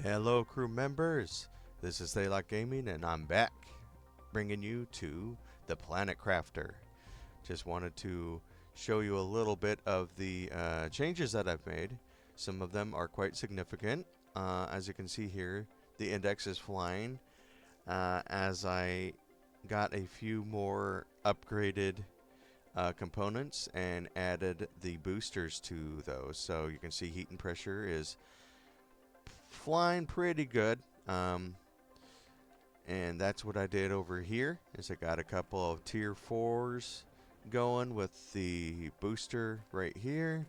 Hello crew members, this is Thaylock Gaming and I'm back bringing you to the Planet Crafter. Just wanted to show you a little bit of the changes that I've made. Some of them are quite significant. As you can see here, the index is flying as I got a few more upgraded components and added the boosters to those. So you can see heat and pressure is flying pretty good. And that's what I did over here is I got a couple of tier 4s going with the booster right here,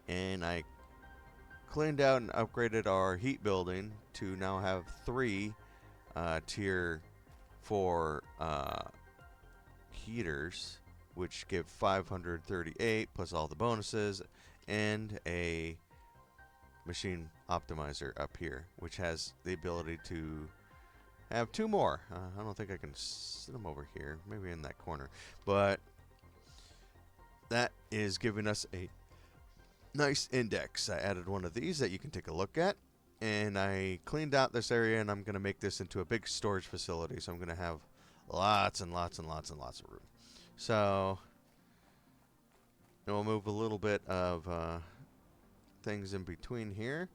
and I cleaned out and upgraded our heat building to now have 3 tier 4 heaters, which give 538 plus all the bonuses, and a machine optimizer up here, which has the ability to have 2 more. I don't think I can sit them over here, maybe in that corner, but that is giving us a nice index. I added one of these that you can take a look at, and I cleaned out this area, and I'm going to make this into a big storage facility, so I'm going to have lots and lots and lots and lots of room. So we'll move a little bit of things in between here.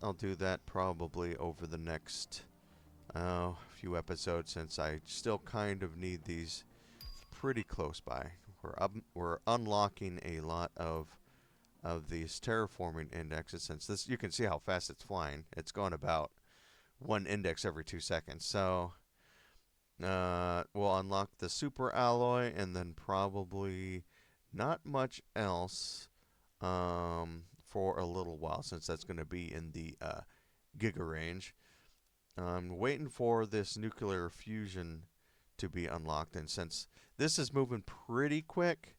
I'll do that probably over the next few episodes, since I still kind of need these pretty close by. We're unlocking a lot of these terraforming indexes, since this, you can see how fast it's flying. It's going about 1 index every 2 seconds. So we'll unlock the super alloy, and then probably not much else for a little while, since that's going to be in the giga range. I'm waiting for this nuclear fusion to be unlocked, and since this is moving pretty quick,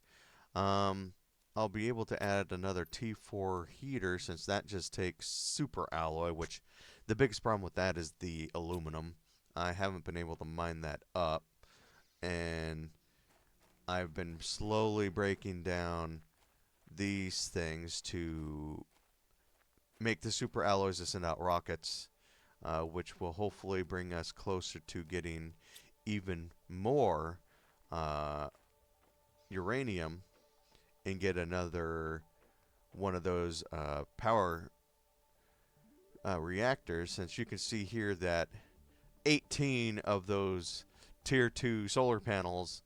I'll be able to add another T4 heater, since that just takes super alloy, which the biggest problem with that is the aluminum. I haven't been able to mine that up, and I've been slowly breaking down these things to make the super alloys to send out rockets, which will hopefully bring us closer to getting even more uranium and get another one of those power reactors, since you can see here that 18 of those tier 2 solar panels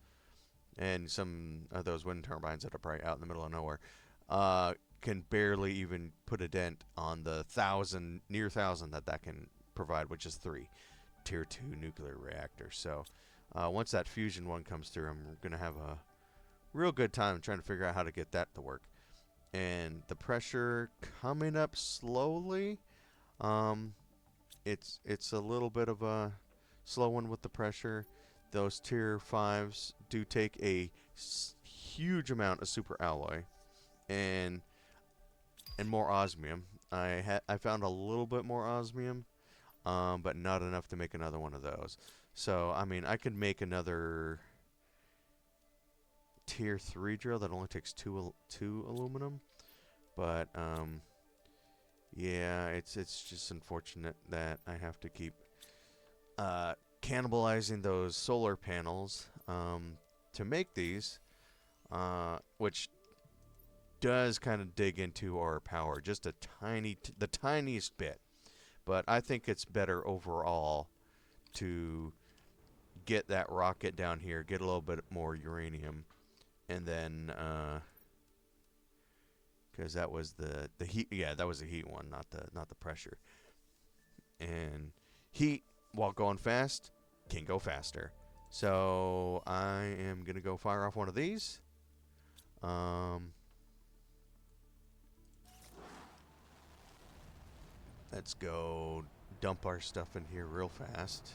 and some of those wind turbines that are probably out in the middle of nowhere can barely even put a dent on the near 1,000 that can provide, which is 3 tier 2 nuclear reactors. So once that fusion one comes through, I'm going to have a real good time trying to figure out how to get that to work. And the pressure coming up slowly. It's a little bit of a slow one with the pressure. Those tier 5s do take a huge amount of super alloy and more osmium. I found a little bit more osmium, but not enough to make another one of those. So I mean, I could make another tier 3 drill that only takes 2 aluminum, but yeah, it's just unfortunate that I have to keep cannibalizing those solar panels to make these, which does kind of dig into our power just a the tiniest bit. But I think it's better overall to get that rocket down here, get a little bit more uranium, and then because that was the heat. Yeah, that was the heat one, not the pressure. And heat, while going fast, can go faster. So I am gonna go fire off one of these. Let's go dump our stuff in here real fast.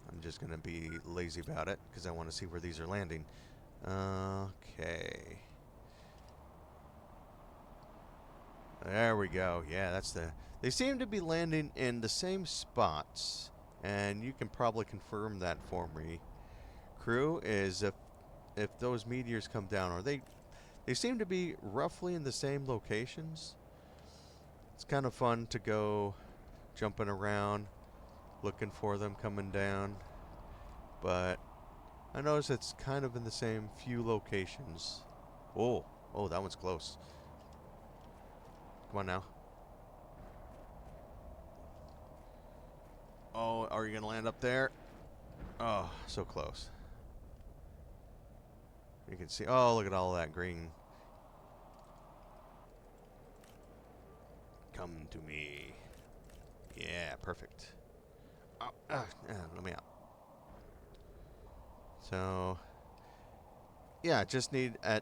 I'm just gonna be lazy about it because I want to see where these are landing. Okay. There we go. Yeah, that's the... They seem to be landing in the same spots, and you can probably confirm that for me, crew, is if those meteors come down, they seem to be roughly in the same locations. It's kind of fun to go jumping around, looking for them coming down. But I notice it's kind of in the same few locations. Oh, oh, that one's close. Come on now. Oh, are you going to land up there? Oh, so close. You can see, oh, look at all that green. Come to me. Yeah, perfect. Oh, let me out. So, yeah, just need a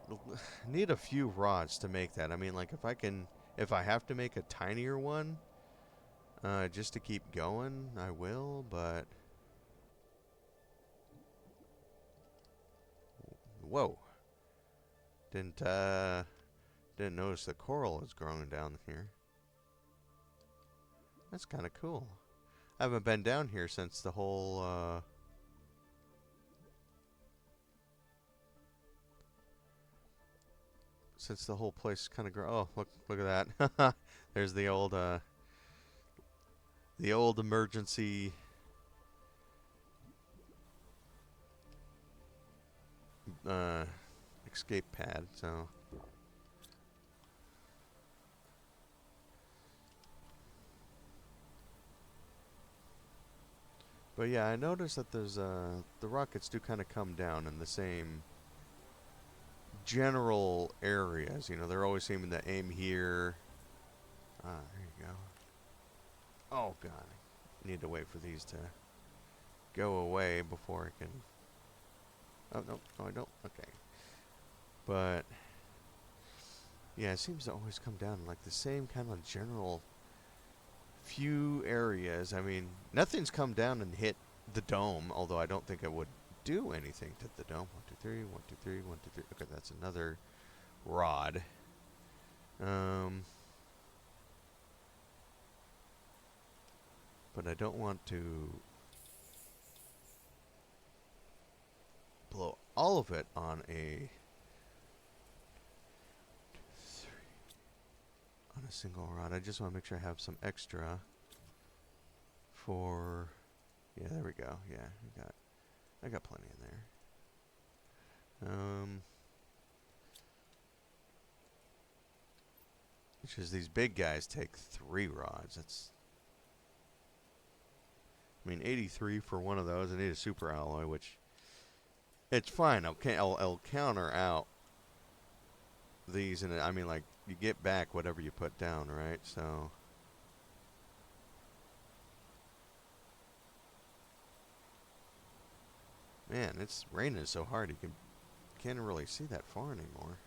few rods to make that. I mean, like if I have to make a tinier one, just to keep going, I will. But whoa, didn't didn't notice the coral is growing down here. That's kind of cool. I haven't been down here since the whole place kind of grew. Oh, look at that. There's the old emergency escape pad. So but yeah, I noticed that there's the rockets do kind of come down in the same general areas. You know, they're always seeming to aim here. Ah, there you go. Oh god, I need to wait for these to go away before I can. Oh no, no I don't. Okay, but yeah, it seems to always come down in like the same kind of general few areas. I mean, nothing's come down and hit the dome, although I don't think it would do anything to the dome. 1, 2, 3, 1, 2, 3, 1, 2, 3. Okay, that's another rod. But I don't want to blow all of it on a single rod. I just want to make sure I have some extra for. Yeah, there we go. Yeah, I got plenty in there. Which is these big guys take 3 rods. That's. I mean, 83 for one of those. I need a super alloy, which it's fine. I'll counter out these, and I mean, like, you get back whatever you put down, right? So man, it's raining so hard you can't really see that far anymore.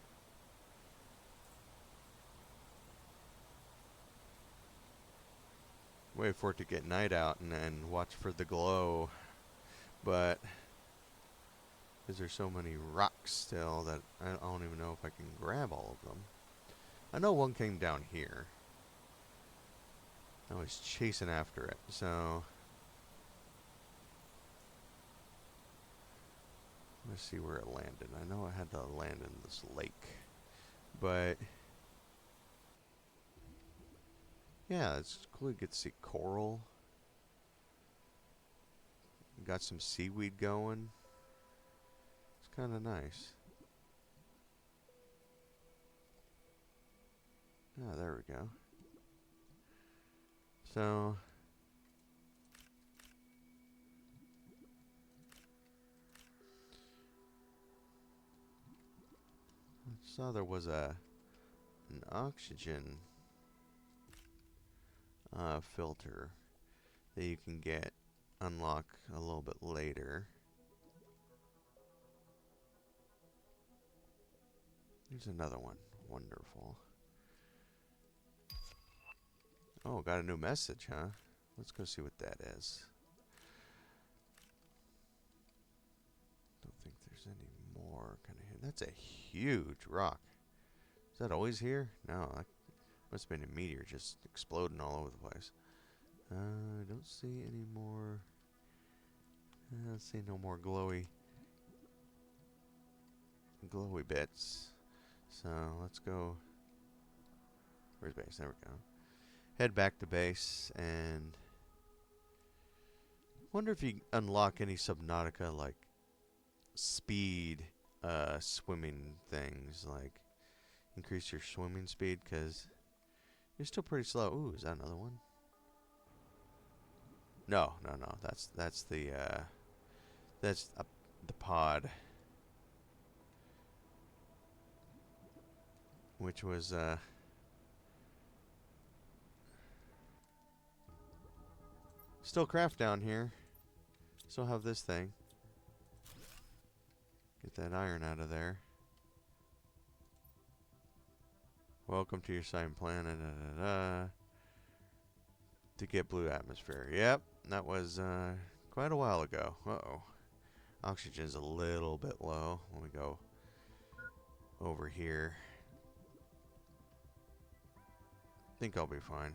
Wait for it to get night out and watch for the glow, but because there's so many rocks still that I don't even know if I can grab all of them. I know one came down here. I was chasing after it, so let's see where it landed. I know I had to land in this lake, but yeah, it's cool. You get to see coral. Got some seaweed going. It's kind of nice. Ah, there we go. So I saw there was an oxygen filter that you can unlock a little bit later. There's another one. Wonderful. Oh, got a new message, huh? Let's go see what that is. Don't think there's any more kind of here. That's a huge rock. Is that always here? No, that must have been a meteor just exploding all over the place. I don't see any more. I don't see no more glowy bits. So let's go. Where's base? There we go. head back to base and wonder if you unlock any Subnautica like speed swimming things, like increase your swimming speed because you're still pretty slow. Ooh, is that another one? No, no, no. That's the the pod, which was still craft down here. Still have this thing. Get that iron out of there. Welcome to your sign planet. To get blue atmosphere. Yep, that was quite a while ago. Uh-oh. Oxygen's a little bit low. Let me go over here. Think I'll be fine.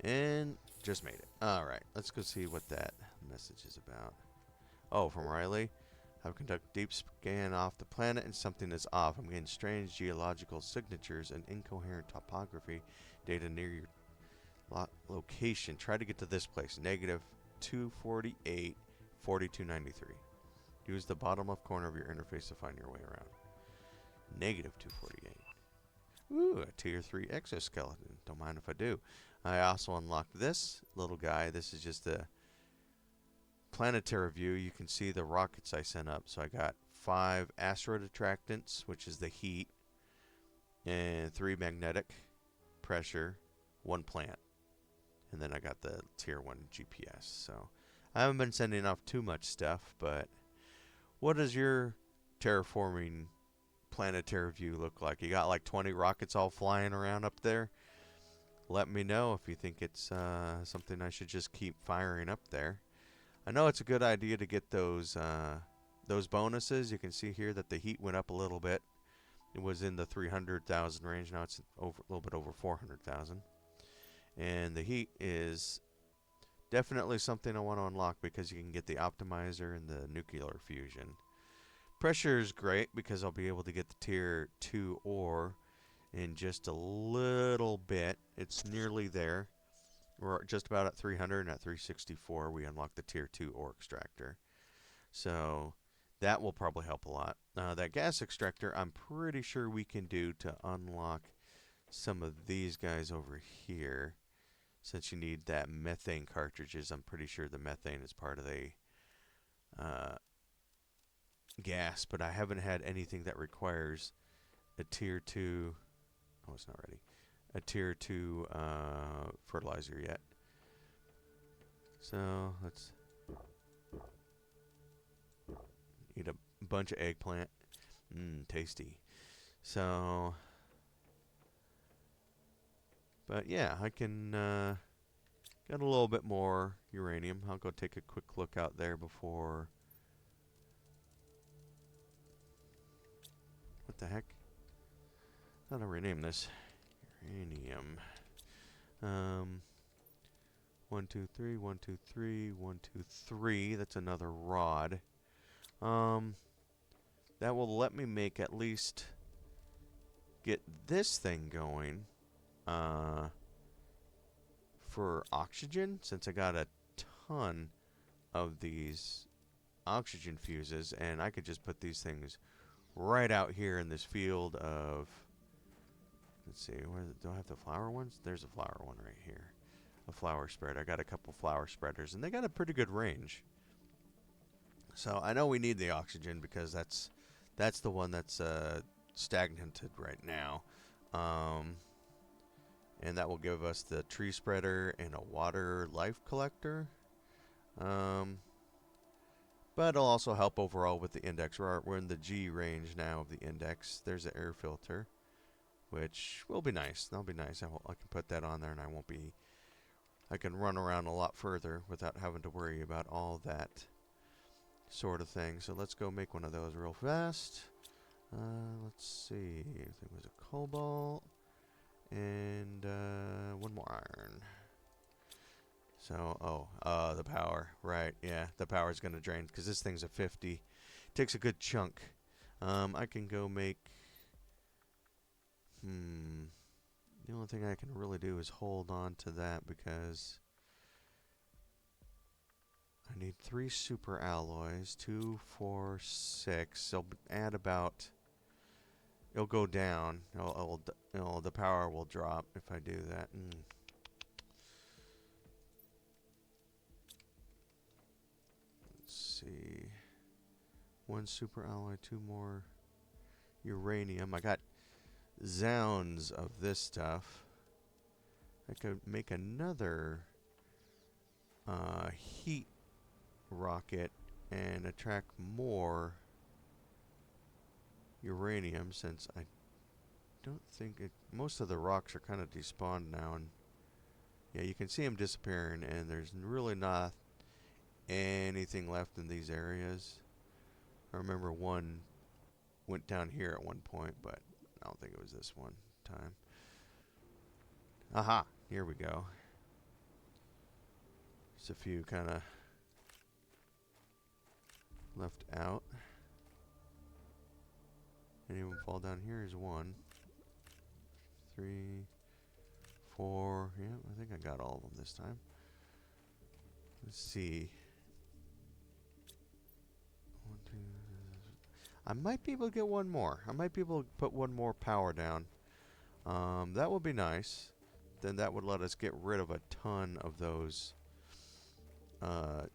And just made it. Alright, let's go see what that message is about. Oh, from Riley. I've conducted a deep scan off the planet and something is off. I'm getting strange geological signatures and incoherent topography data near your location. Try to get to this place. Negative 248, 4293. Use the bottom left corner of your interface to find your way around. Negative 248. Ooh, a tier 3 exoskeleton. Don't mind if I do. I also unlocked this little guy. This is just a planetary view. You can see the rockets I sent up. So I got 5 asteroid attractants, which is the heat, and 3 magnetic pressure, 1 plant. And then I got the tier 1 GPS. So I haven't been sending off too much stuff, but what does your terraforming planetary view look like? You got like 20 rockets all flying around up there? Let me know if you think it's something I should just keep firing up there. I know it's a good idea to get those bonuses. You can see here that the heat went up a little bit. It was in the 300,000 range. Now it's a little bit over 400,000. And the heat is definitely something I want to unlock because you can get the optimizer and the nuclear fusion. Pressure is great because I'll be able to get the tier 2 ore in just a little bit. It's nearly there. We're just about at 300, and at 364 we unlock the tier 2 ore extractor. So that will probably help a lot. That gas extractor I'm pretty sure we can do to unlock some of these guys over here. Since you need that methane cartridges, I'm pretty sure the methane is part of the gas, but I haven't had anything that requires a tier 2. Oh, it's not ready. A tier 2 fertilizer yet. So let's eat a bunch of eggplant. Tasty. So, but yeah, I can get a little bit more uranium. I'll go take a quick look out there before. What the heck? How do I rename this? Uranium. 1, 2, 3, 1, 2, 3, 1, 2, 3. That's another rod. That will let me make at least get this thing going for oxygen, since I got a ton of these oxygen fuses, and I could just put these things right out here in this field of, let's see, where do I have the flower ones? There's a flower one right here. A flower spread. I got a couple flower spreaders, and they got a pretty good range. So I know we need the oxygen because that's the one that's stagnated right now. And that will give us the tree spreader and a water life collector. But it'll also help overall with the index. We're in the G range now of the index. There's the air filter, which will be nice. That'll be nice. I can put that on there, and I can run around a lot further without having to worry about all that sort of thing. So let's go make one of those real fast. Let's see. I think it was a cobalt and one more iron. So, the power. Right, yeah. The power is going to drain because this thing's a 50. Takes a good chunk. I can go make The only thing I can really do is hold on to that because I need 3 super alloys. 2, 4, 6. They'll add about... It'll go down. The power will drop if I do that. Let's see. 1 super alloy, 2 more uranium. I got zounds of this stuff. I could make another heat rocket and attract more uranium, since I don't think it... Most of the rocks are kind of despawned now, and yeah, you can see them disappearing, and there's really not anything left in these areas. I remember one went down here at one point, but I don't think it was this one time. Aha! Here we go. Just a few kind of left out. Anyone fall down here? Here's 1, 3, 4. Yeah, I think I got all of them this time. Let's see. 1, 2. I might be able to get one more. I might be able to put one more power down. That would be nice. Then that would let us get rid of a ton of those, at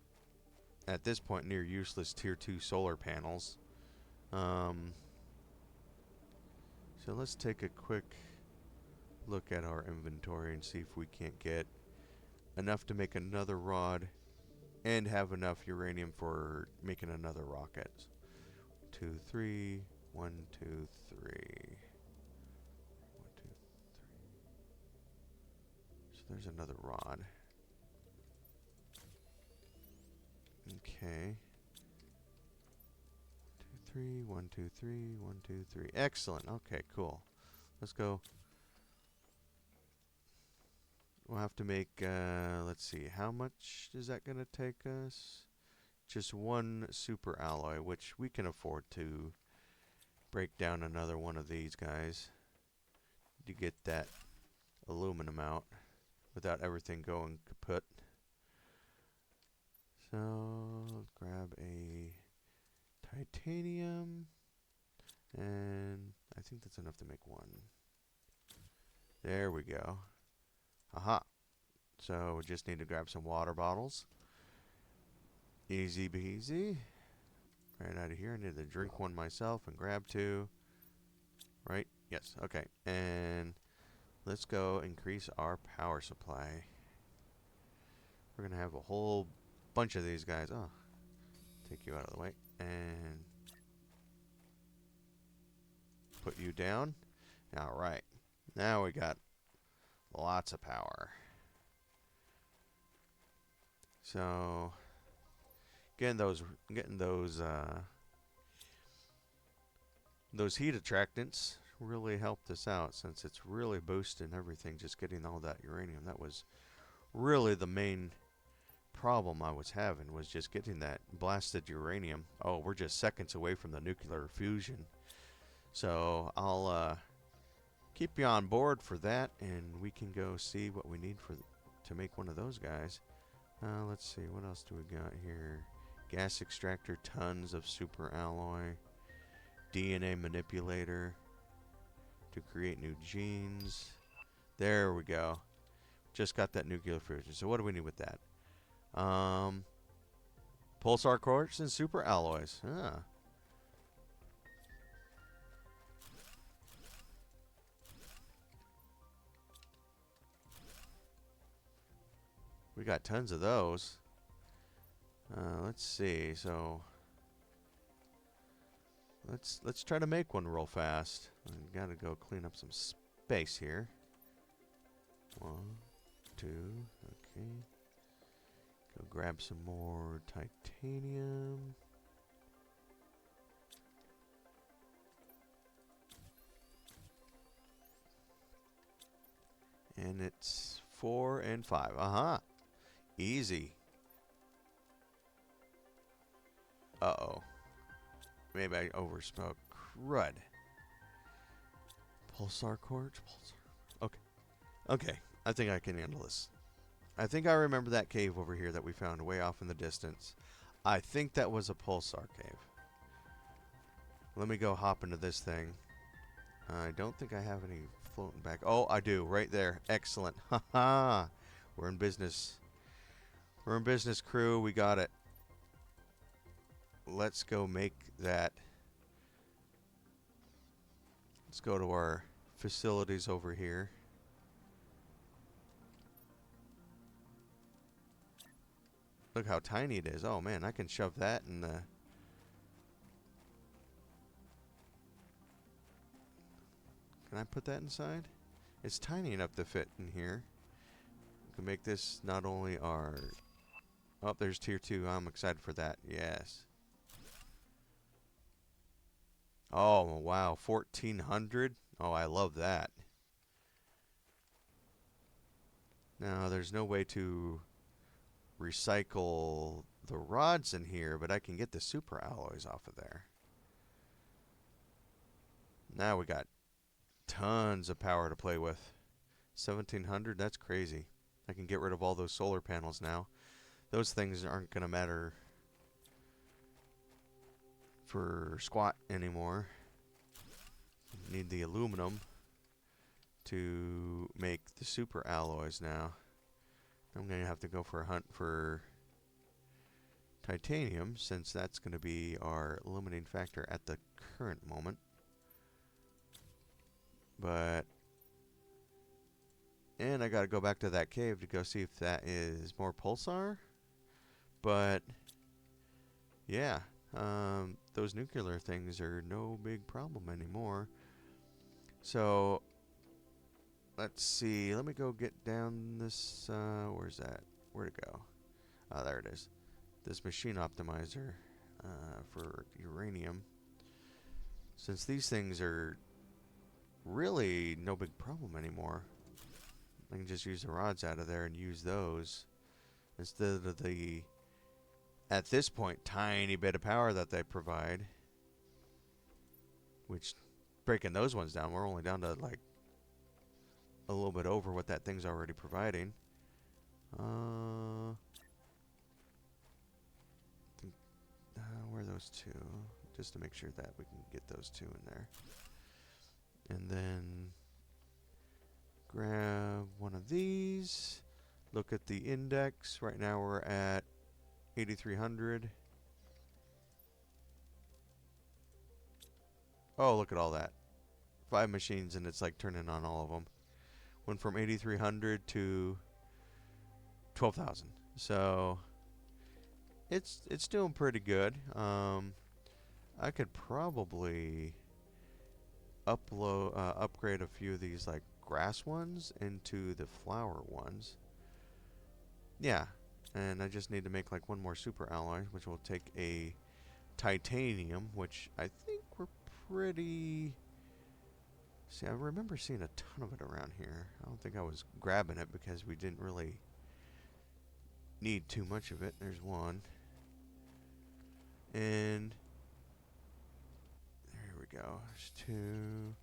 this point, near useless tier 2 solar panels. So let's take a quick look at our inventory and see if we can't get enough to make another rod and have enough uranium for making another rocket. 2, 3. 1, 2, 3. 1, 2, 3. So there's another rod. Okay. 2, 3. 1, 2, 3. 1, 2, 3. Excellent. Okay, cool. Let's go. We'll have to make, let's see, how much is that going to take us? Just 1 super alloy, which we can afford to break down another one of these guys to get that aluminum out without everything going kaput. So, let's grab a titanium, and I think that's enough to make 1. There we go. Aha. So we just need to grab some water bottles. Easy peasy. Right out of here. I need to drink 1 myself and grab 2. Right? Yes. Okay. And let's go increase our power supply. We're going to have a whole bunch of these guys. Oh. Take you out of the way. And put you down. Alright. Now we got lots of power. So getting those heat attractants really helped us out, since it's really boosting everything, just getting all that uranium. That was really the main problem I was having, was just getting that blasted uranium. Oh, we're just seconds away from the nuclear fusion. So I'll keep you on board for that, and we can go see what we need to make one of those guys. Let's see, what else do we got here? Gas extractor, tons of super alloy, DNA manipulator to create new genes. There we go. Just got that nuclear fusion. So what do we need with that? Pulsar quartz and super alloys. Ah. We got tons of those. Let's see. So let's try to make one real fast. I gotta go clean up some space here. 1, 2. Okay. Go grab some more titanium. And it's 4 and 5. Aha. Easy. Uh-oh. Maybe I overspoke. Crud. Pulsar quartz. Pulsar. Okay. Okay. I think I can handle this. I think I remember that cave over here that we found way off in the distance. I think that was a pulsar cave. Let me go hop into this thing. I don't think I have any floating back. Oh, I do. Right there. Excellent. Haha. We're in business. We're in business, crew. We got it. Let's go make that. Let's go to our facilities over here. Look how tiny it is. Oh man, I can shove that in the... Can I put that inside? It's tiny enough to fit in here. We can make this not only our... Oh, there's tier 2. I'm excited for that. Yes. Oh, wow. 1,400? Oh, I love that. Now, there's no way to recycle the rods in here, but I can get the super alloys off of there. Now we got tons of power to play with. 1,700? That's crazy. I can get rid of all those solar panels now. Those things aren't going to matter for squat anymore. Need the aluminum to make the super alloys now. I'm going to have to go for a hunt for titanium, since that's going to be our limiting factor at the current moment. But... And I got to go back to that cave to go see if that is more pulsar. But... Yeah. Those nuclear things are no big problem anymore. So... Let's see. Let me go get down this... where's that? Where'd it go? Oh, there it is. This machine optimizer for uranium. Since these things are really no big problem anymore, I can just use the rods out of there and use those instead of the, at this point, tiny bit of power that they provide. Which, breaking those ones down, we're only down to like a little bit over what that thing's already providing. Where are those two? Just to make sure that we can get those two in there. And then grab one of these. Look at the index. Right now we're at 8,300. Oh, look at all that. 5 machines and it's like turning on all of them. Went from 8,300 to 12,000. So it's doing pretty good. I could probably upgrade a few of these like grass ones into the flower ones. Yeah, and I just need to make like one more super alloy, which will take a titanium, which I think we're pretty... See, I remember seeing a ton of it around here. I don't think I was grabbing it because we didn't really need too much of it. There's one. And there we go. There's 2.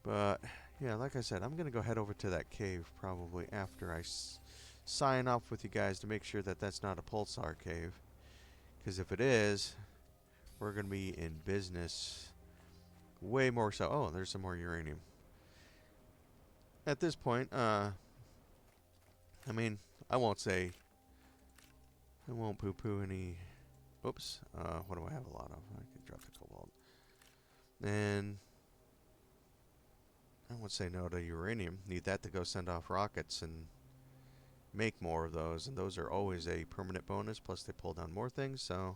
But, yeah, like I said, I'm going to go head over to that cave probably after I sign off with you guys to make sure that that's not a pulsar cave. Because if it is, we're going to be in business way more so. Oh, there's some more uranium. At this point, I mean, I won't poo-poo any... Oops. What do I have a lot of? I could drop the cobalt. And I won't say no to uranium. Need that to go send off rockets and make more of those. And those are always a permanent bonus. Plus they pull down more things, so...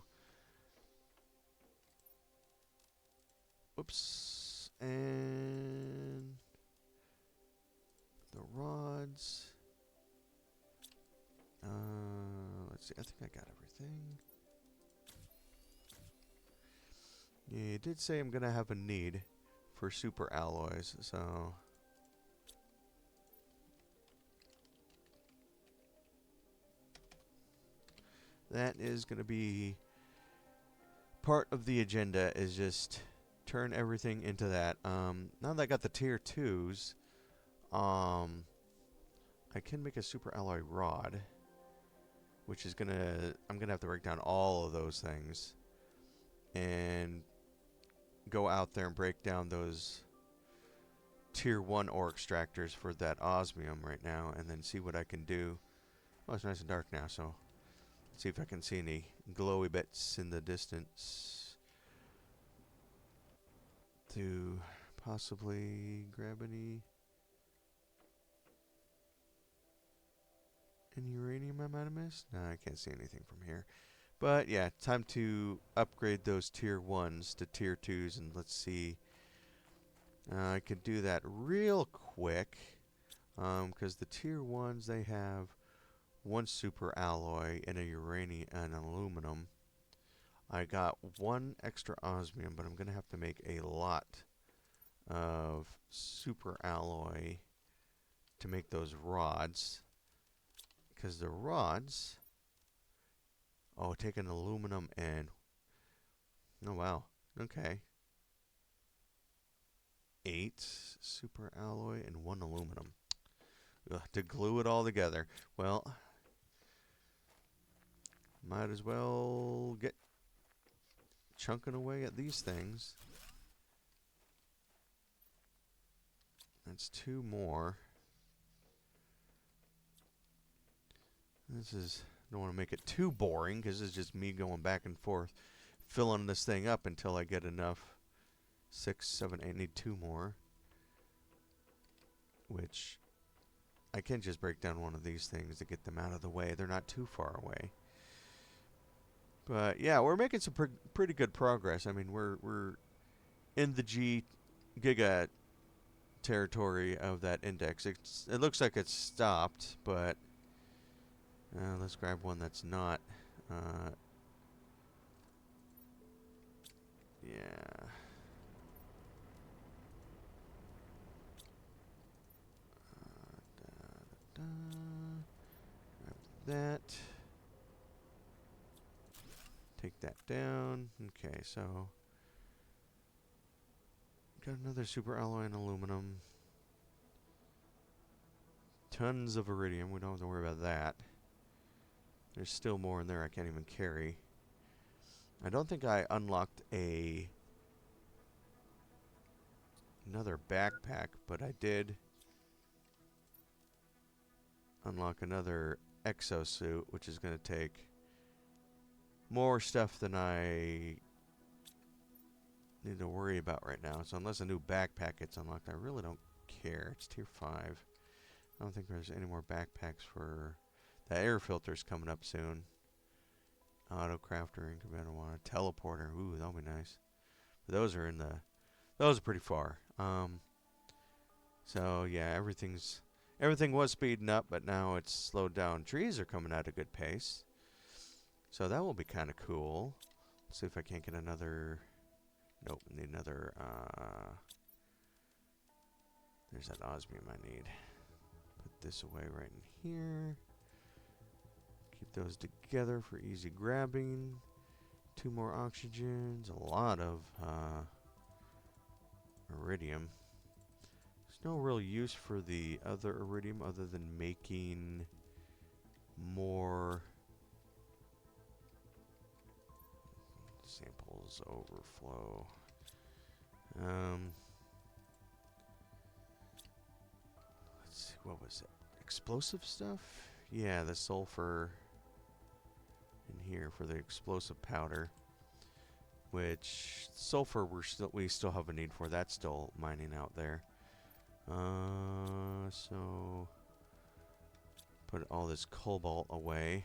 Oops. And... the rods... let's see. I think I got everything. Yeah, it did say I'm gonna have a need for super alloys, so... that is gonna be part of the agenda, is just turn everything into that. Now that I got the tier 2s, I can make a super alloy rod, which is I'm gonna have to break down all of those things and go out there and break down those tier 1 ore extractors for that osmium right now, and then see what I can do. Oh, it's nice and dark now, so let's see if I can see any glowy bits in the distance to possibly grab any uranium I might have missed. No, I can't see anything from here. But yeah, time to upgrade those tier 1s to tier 2s, and let's see. I could do that real quick, because the tier 1s, they have one super alloy and a uranium and aluminum. I got one extra osmium, but I'm going to have to make a lot of super alloy to make those rods, because the rods, take an aluminum and, oh wow, okay, 8 super alloy and 1 aluminum. Ugh, to glue it all together. Well, might as well get chunking away at these things. That's 2 more. Don't want to make it too boring, because it's just me going back and forth, filling this thing up until I get enough. 6, 7, 8, need 2 more. Which, I can just break down one of these things to get them out of the way. They're not too far away. But yeah, we're making some pretty good progress. I mean, we're in the giga territory of that index. It looks like it's stopped, but let's grab one that's not. Yeah. Grab that. Take that down. Okay, so got another super alloy and aluminum. Tons of iridium. We don't have to worry about that. There's still more in there I can't even carry. I don't think I unlocked another backpack, but I did unlock another exosuit, which is going to take more stuff than I need to worry about right now. So unless a new backpack gets unlocked, I really don't care. It's tier 5. I don't think there's any more backpacks for... The air filter's coming up soon. Auto crafter, incubator water, teleporter. Ooh, that'll be nice. But those are those are pretty far. So yeah, everything was speeding up, but now it's slowed down. Trees are coming at a good pace, so that will be kind of cool. Let's see if I can't get another. Nope, need another. There's that osmium I need. Put this away right in here. Keep those together for easy grabbing. 2 more oxygens. A lot of iridium. There's no real use for the other iridium other than making more samples overflow. Let's see, what was it? Explosive stuff? Yeah, the sulfur in here for the explosive powder. Which sulfur we still have a need for. That's still mining out there. So put all this cobalt away.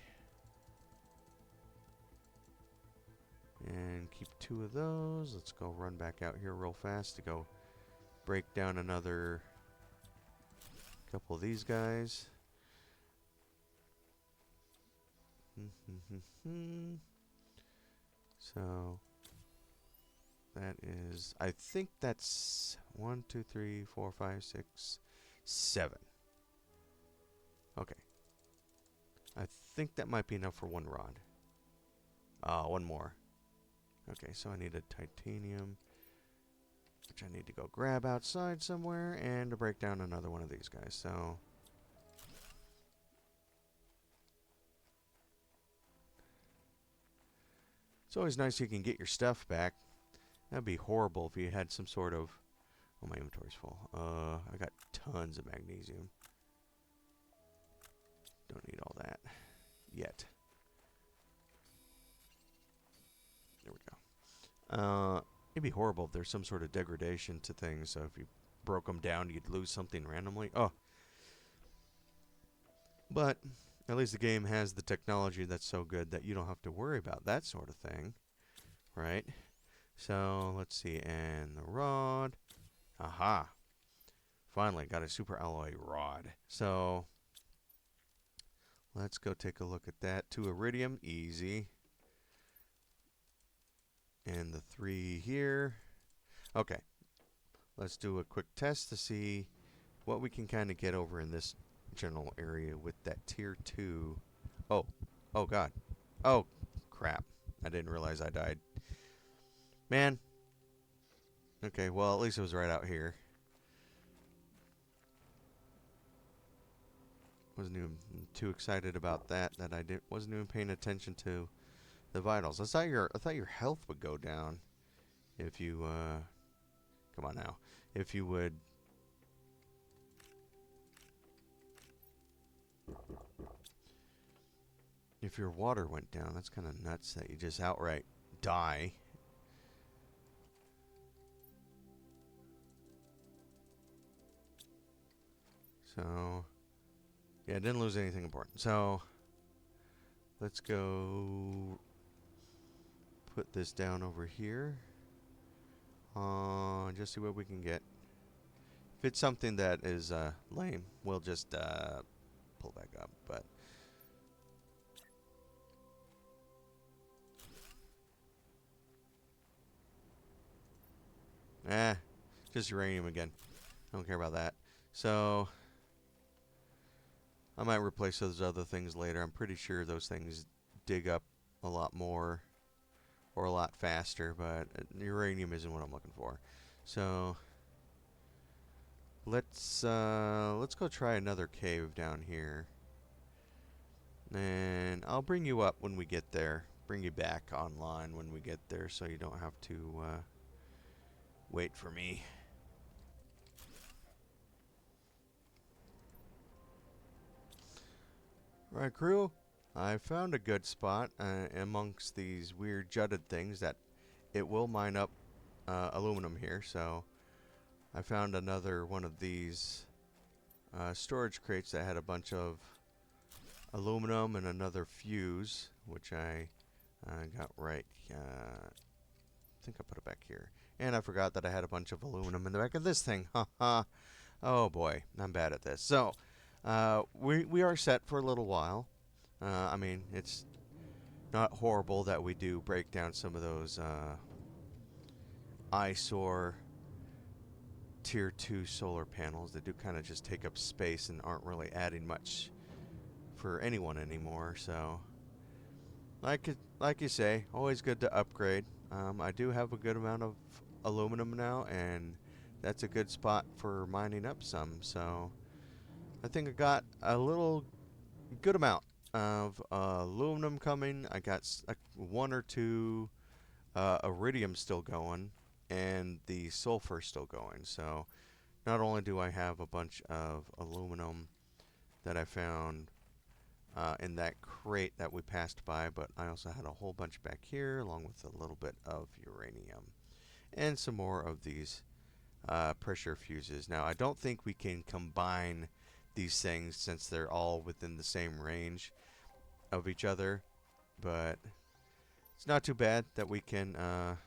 And keep 2 of those. Let's go run back out here real fast to go break down another couple of these guys. So that is, I think that's 1, 2, 3, 4, 5, 6, 7. Okay. I think that might be enough for 1 rod. 1 more. Okay, so I need a titanium. which I need to go grab outside somewhere, and to break down another one of these guys. So it's always nice you can get your stuff back. That'd be horrible if you had some sort of... Oh, my inventory's full. I got tons of magnesium. Don't need all that yet. There we go. It'd be horrible if there's some sort of degradation to things. So if you broke them down, you'd lose something randomly. Oh. But at least the game has the technology that's so good that you don't have to worry about that sort of thing. Right? So, let's see. And the rod. Aha. Finally, got a super alloy rod. So, let's go take a look at that. 2 iridium. Easy. And the 3 here. Okay. Let's do a quick test to see what we can kind of get over in this general area with that tier 2. Oh. Oh, God. Oh, crap. I didn't realize I died. Man. Okay, well, at least it was right out here. Wasn't even too excited about that I wasn't even paying attention to the vitals. I thought your health would go down if you come on now. If you would if your water went down. That's kind of nuts that you just outright die. So, yeah, I didn't lose anything important. So, let's go put this down over here. Just see what we can get. If it's something that is lame, we'll just pull back up. But just uranium again. I don't care about that. So I might replace those other things later. I'm pretty sure those things dig up a lot more or a lot faster, but uranium isn't what I'm looking for. So let's go try another cave down here. And I'll bring you up when we get there. Bring you back online when we get there so you don't have to wait for me. Alright, crew. I found a good spot amongst these weird jutted things that it will mine up aluminum here. So I found another one of these storage crates that had a bunch of aluminum and another fuse, which I got right. I think I put it back here. And I forgot that I had a bunch of aluminum in the back of this thing. Haha. Oh boy, I'm bad at this. So, we are set for a little while. I mean, it's not horrible that we do break down some of those eyesore tier 2 solar panels that do kind of just take up space and aren't really adding much for anyone anymore. So, like you say, always good to upgrade. I do have a good amount of aluminum now, and that's a good spot for mining up some. So I think I got a little good amount of aluminum coming. I got 1 or 2 iridium still going, and the sulfur still going. So not only do I have a bunch of aluminum that I found in that crate that we passed by, but I also had a whole bunch back here, along with a little bit of uranium and some more of these pressure fuses. Now, I don't think we can combine these things since they're all within the same range of each other, but it's not too bad that we can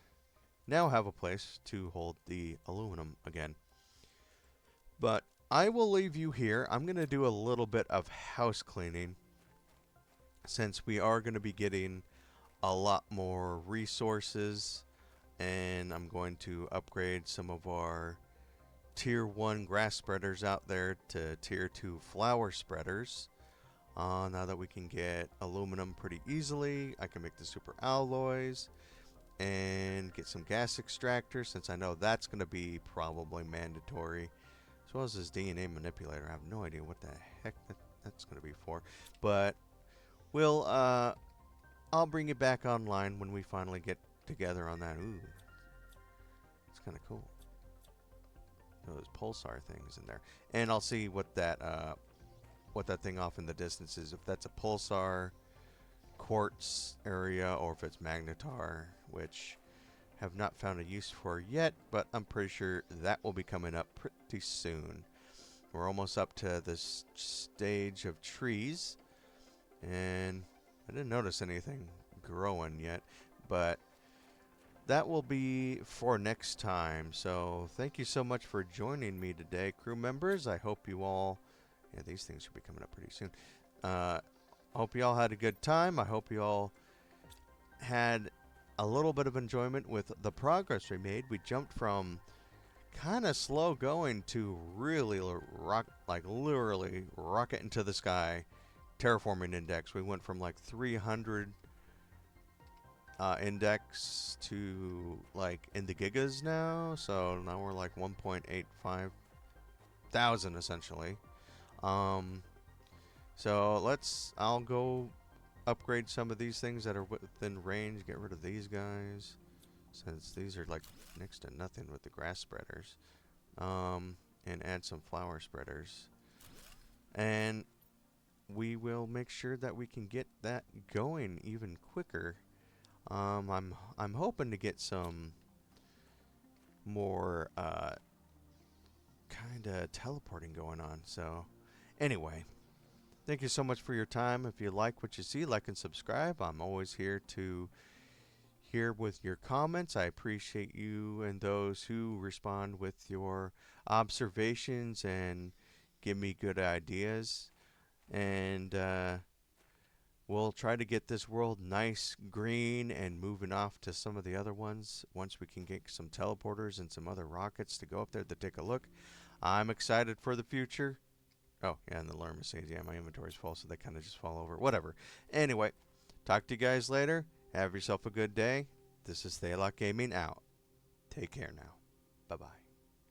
now have a place to hold the aluminum again. But I will leave you here. I'm going to do a little bit of house cleaning since we are going to be getting a lot more resources, and I'm going to upgrade some of our tier 1 grass spreaders out there to tier 2 flower spreaders. Now that we can get aluminum pretty easily, I can make the super alloys, and get some gas extractor, since I know that's going to be probably mandatory, as well as this DNA manipulator. I have no idea what the heck that's going to be for, but we'll I'll bring it back online when we finally get together on that. Ooh, it's kind of cool. Those pulsar things in there, and I'll see what that thing off in the distance is. If that's a pulsar quartz area or if it's magnetar, which have not found a use for yet, but I'm pretty sure that will be coming up pretty soon. We're almost up to this stage of trees, and I didn't notice anything growing yet, but that will be for next time. So thank you so much for joining me today, crew members. I hope you all, yeah, these things should be coming up pretty soon. I hope you all had a good time. I hope you all had a little bit of enjoyment with the progress we made. We jumped from kind of slow going to really literally rocket into the sky. Terraforming index, we went from like 300 index to like in the gigas now, so now we're like 1.85 thousand essentially. So I'll go upgrade some of these things that are within range, get rid of these guys, since these are like next to nothing with the grass spreaders, and add some flower spreaders, and we will make sure that we can get that going even quicker. I'm hoping to get some more kind of teleporting going on. So anyway, thank you so much for your time. If you like what you see, like and subscribe. I'm always here to hear with your comments. I appreciate you and those who respond with your observations and give me good ideas. And we'll try to get this world nice, green, and moving off to some of the other ones once we can get some teleporters and some other rockets to go up there to take a look. I'm excited for the future. Oh, yeah, and the Lerma says, yeah, my inventory's full, so they kind of just fall over. Whatever. Anyway, talk to you guys later. Have yourself a good day. This is Thaylok Gaming out. Take care now. Bye-bye.